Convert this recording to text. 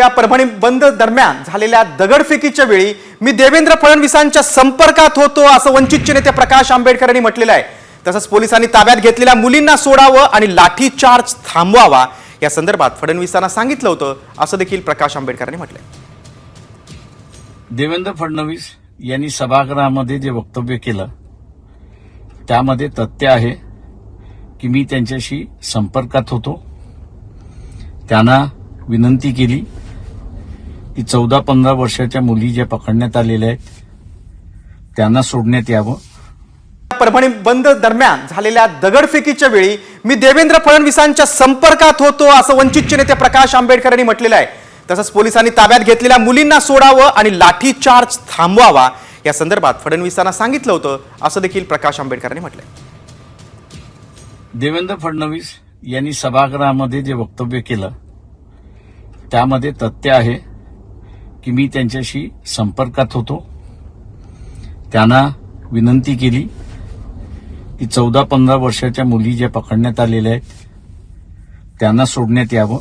पाहूया परभणी बंद दरम्यान झालेल्या दगडफेकीच्या वेळी मी देवेंद्र फडणवीसांच्या संपर्कात होतो असं वंचितचे नेते प्रकाश आंबेडकर यांनी म्हटलेलं आहे। तसंच पोलिसांनी ताब्यात घेतलेल्या मुलींना सोडावं आणि लाठीचार्ज थांबवावा या संदर्भात फडणवीसांना सांगितलं होतं असं देखील प्रकाश आंबेडकर यांनी म्हटलंय। देवेंद्र फडणवीस यांनी सभागृहामध्ये जे वक्तव्य केलं त्यामध्ये तथ्य आहे की मी त्यांच्याशी संपर्कात होतो। त्यांना विनंती केली की 14-15 वर्षाच्या मुली ज्या पकडण्यात आलेल्या आहेत त्यांना सोडण्यात यावं। परभणी बंद दरम्यान झालेल्या दगडफेकीच्या वेळी मी देवेंद्र फडणवीसांच्या संपर्कात होतो असं वंचितचे नेते प्रकाश आंबेडकर यांनी म्हटलेलं आहे। तसंच पोलिसांनी ताब्यात घेतलेल्या मुलींना सोडावं आणि लाठीचार्ज थांबवावा या संदर्भात फडणवीसांना सांगितलं होतं असं देखील प्रकाश आंबेडकर यांनी म्हटलंय। देवेंद्र फडणवीस यांनी सभागृहामध्ये जे वक्तव्य केलं त्यामध्ये तथ्य आहे की मी त्यांच्याशी संपर्कात होतो। त्यांना विनंती केली की 14-15 वर्षाच्या मुली ज्या पकडण्यात आलेल्या आहेत त्यांना सोडण्यात यावं।